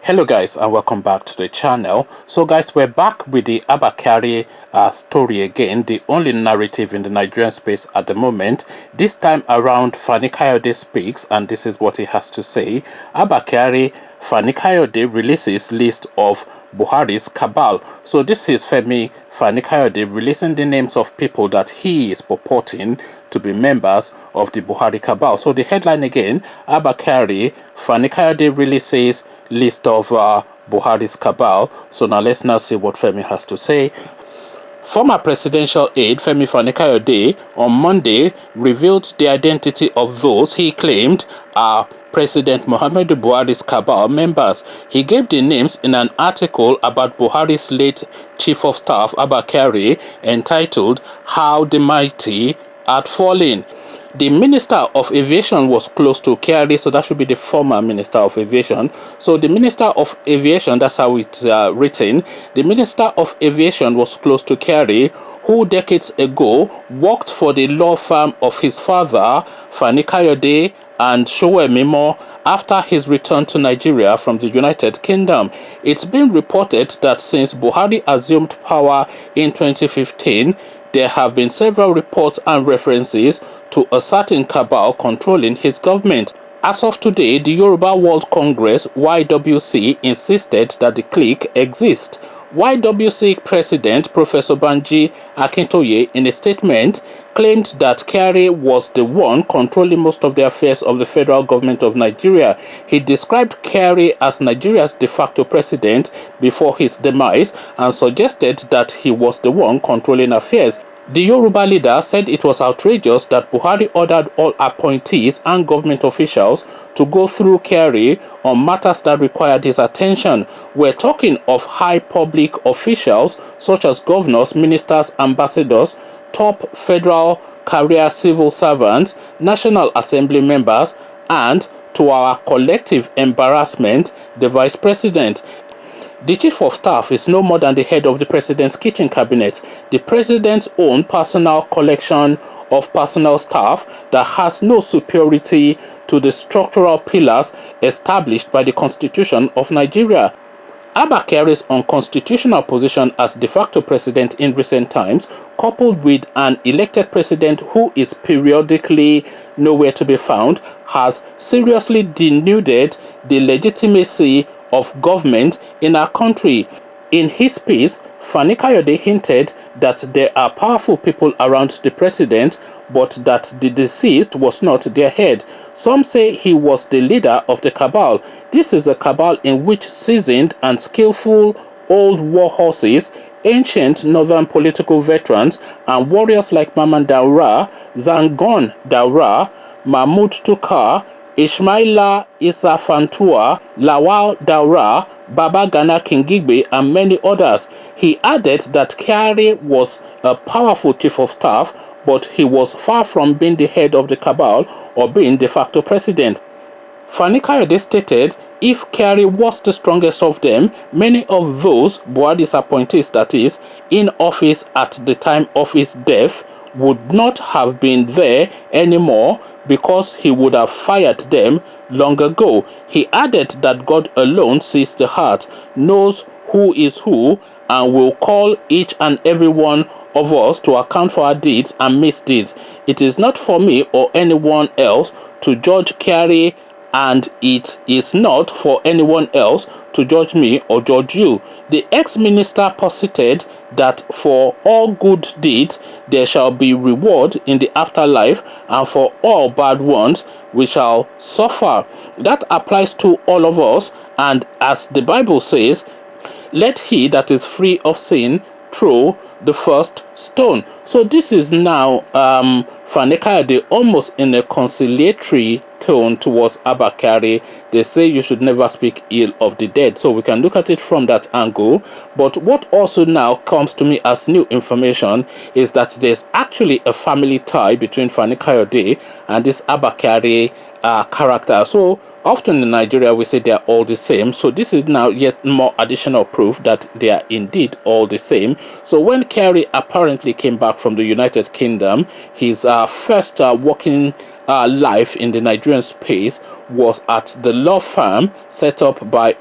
Hello guys, and welcome back to the channel. So guys, we're back with the Abakari story again, the only narrative in the Nigerian space at the moment. This time around, Fani-Kayode speaks, and this is what he has to say. Abakari, Fani-Kayode releases list of Buhari's cabal. So this is Fani-Kayode releasing the names of people that he is purporting to be members of the Buhari cabal. So the headline again, Abakari, Fani-Kayode releases list of Buhari's cabal. So now let's now see what Femi has to say. Former presidential aide Femi Fani-Kayode on Monday revealed the identity of those he claimed are President Muhammadu Buhari's cabal members. He gave the names in an article about Buhari's late Chief of Staff Abakari entitled How the Mighty Had Fallen. The Minister of Aviation was close to Kyari, so that should be the former Minister of Aviation. So the Minister of Aviation, that's how it's written. The Minister of Aviation was close to Kyari, who decades ago worked for the law firm of his father, Fani-Kayode and Sowemimo, after his return to Nigeria from the United Kingdom. It's been reported that since Buhari assumed power in 2015, there have been several reports and references to a certain cabal controlling his government. As of today, the Yoruba World Congress (YWC) insisted that the clique exists. YWC President Professor Banji Akintoye, in a statement, claimed that Kyari was the one controlling most of the affairs of the federal government of Nigeria. He described Kyari as Nigeria's de facto president before his demise and suggested that he was the one controlling affairs. The Yoruba leader said it was outrageous that Buhari ordered all appointees and government officials to go through Kyari on matters that required his attention. We're talking of high public officials such as governors, ministers, ambassadors, top federal career civil servants, National Assembly members, and, to our collective embarrassment, the Vice President. The Chief of Staff is no more than the head of the President's kitchen cabinet, the President's own personal collection of personal staff that has no superiority to the structural pillars established by the Constitution of Nigeria. Abakari's unconstitutional position as de facto president in recent times, coupled with an elected president who is periodically nowhere to be found, has seriously denuded the legitimacy of government in our country. In his piece, Fani-Kayode hinted that there are powerful people around the president, but that the deceased was not their head. Some say he was the leader of the cabal. This is a cabal in which seasoned and skillful old war horses, ancient northern political veterans, and warriors like Maman Daura, Zangon Daura, Mahmoud Tukar, Ismaila Issa Fantua, Lawal Daura, Baba Gana Kingigbe, and many others. He added that Kyari was a powerful chief of staff, but he was far from being the head of the cabal or being de facto president. Fani-Kayode stated if Kyari was the strongest of them, many of those Buhari's appointees, that is, in office at the time of his death, would not have been there anymore because he would have fired them long ago. He added that God alone sees the heart, knows who is who, and will call each and every one of us to account for our deeds and misdeeds. It is not for me or anyone else to judge Kyari, and it is not for anyone else to judge me or judge you. The ex-minister posited that for all good deeds there shall be reward in the afterlife, and for all bad ones we shall suffer. That applies to all of us, and as the Bible says, let he that is free of sin throw the first stone. So this is now Fani-Kayode almost in a conciliatory tone towards Abakari. They say you should never speak ill of the dead, so we can look at it from that angle. But what also now comes to me as new information is that there's actually a family tie between Fani-Kayode and this Abakari character. So often in Nigeria we say they are all the same, so this is now yet more additional proof that they are indeed all the same. So when Kyari apparently came back from the United Kingdom, his first working life in the Nigerian space was at the law firm set up by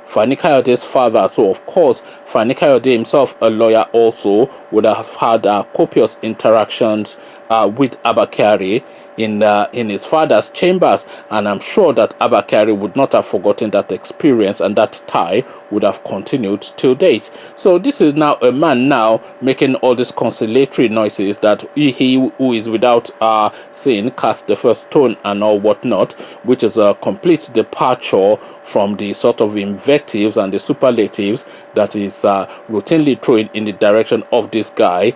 Fani-Kayode's father. So of course, Fani-Kayode himself, a lawyer, also would have had copious interactions with Abba Kyari in his father's chambers, and I'm sure that Abba Kyari would not have forgotten that experience, and that tie would have continued till date. So this is now a man now making all these conciliatory noises that he who is without sin cast the first stone and all whatnot, which is a complete departure from the sort of invectives and the superlatives that is routinely thrown in the direction of this guy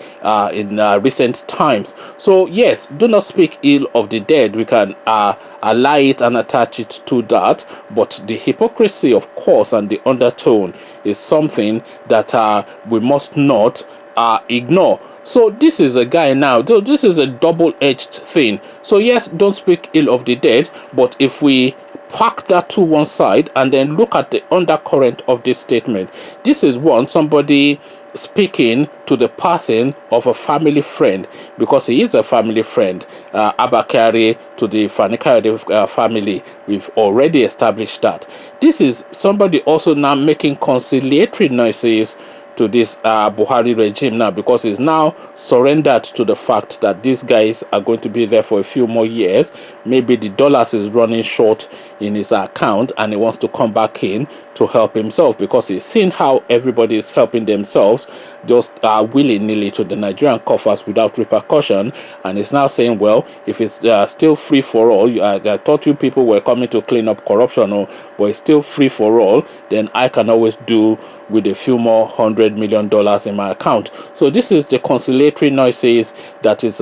in recent times. So yes, do not speak ill of the dead. We can ally it and attach it to that, but the hypocrisy, of course, and the undertone is something that we must not ignore. So this is a guy now, this is a double-edged thing. So yes, don't speak ill of the dead, but if we park that to one side and then look at the undercurrent of this statement, this is somebody speaking to the passing of a family friend, because he is a family friend, Abba Kyari, to the Fani-Kayode family. We've already established that. This is somebody also now making conciliatory noises to this Buhari regime now, because he's now surrendered to the fact that these guys are going to be there for a few more years. Maybe the dollars is running short in his account and he wants to come back in to help himself, because he's seen how everybody is helping themselves just willy-nilly to the Nigerian coffers without repercussion, and he's now saying, well, if it's still free for all, I thought you people were coming to clean up corruption, but it's still free for all, then I can always do with a few more $100 million in my account. So this is the conciliatory noises that is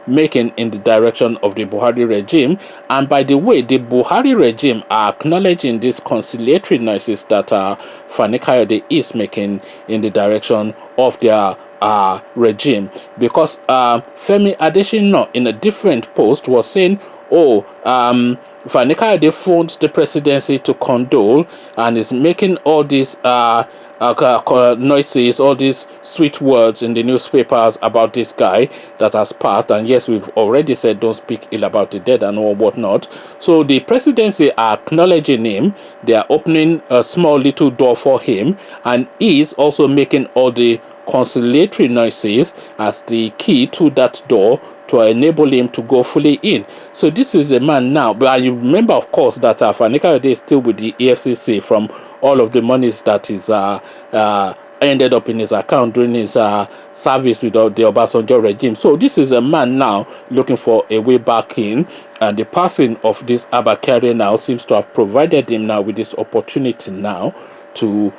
making in the direction of the Buhari regime. And by the way, the Buhari regime are acknowledging these conciliatory noises that Fani-Kayode is making in the direction of their regime, because Femi Adesina in a different post was saying, Fani-Kayode phoned the presidency to condole and is making all these noises, all these sweet words in the newspapers about this guy that has passed. And yes, we've already said don't speak ill about the dead and all whatnot. So the presidency are acknowledging him, they are opening a small little door for him, and he is also making all the conciliatory noises as the key to that door to enable him to go fully in. So this is a man now, but you remember, of course, that Fani-Kayode is still with the EFCC from all of the monies that is ended up in his account during his service with the Obasanjo regime. So this is a man now looking for a way back in, and the passing of this Abba Kyari now seems to have provided him now with this opportunity now to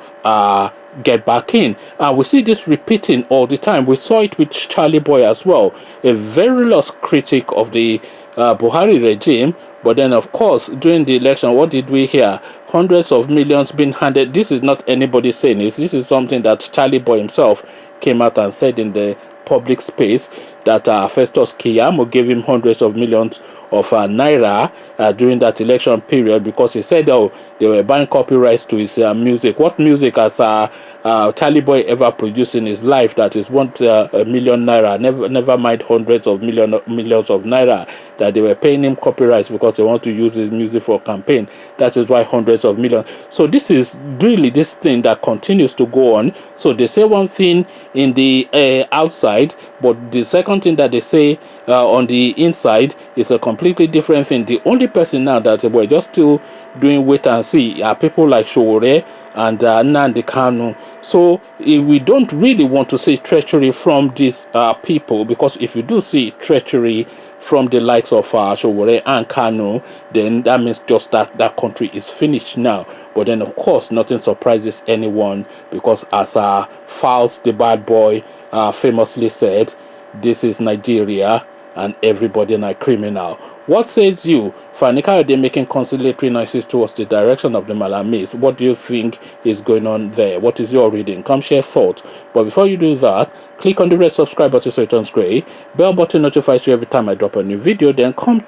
get back in. And we see this repeating all the time. We saw it with Charlie Boy as well, a very lost critic of the Buhari regime. But then, of course, during the election, what did we hear? Hundreds of millions being handed. This is not anybody saying this. This is something that Charlie Boy himself came out and said in the public space, that Festus Keyamo gave him hundreds of millions of naira during that election period, because he said, oh, they were buying copyrights to his music. What music has Charlie Boy ever produced in his life that is worth a million naira? Never mind hundreds of millions of naira that they were paying him copyrights because they want to use his music for campaign. That is why hundreds of millions. So this is really this thing that continues to go on. So they say one thing in the outside, but the second thing that they say on the inside is a completely different thing. The only person now that we're just still doing wait and see are people like Showore and Nnamdi Kanu. So we don't really want to see treachery from these people, because if you do see treachery from the likes of Showore and Kanu, then that means just that country is finished now. But then, of course, nothing surprises anyone, because as Falz the bad boy famously said, this is Nigeria and everybody a criminal. What says you? Fani-Kayode making conciliatory noises towards the direction of the Malamis. What do you think is going on there? What is your reading? Come share thoughts. But before you do that, click on the red subscribe button so it turns gray. Bell button notifies you every time I drop a new video. Then come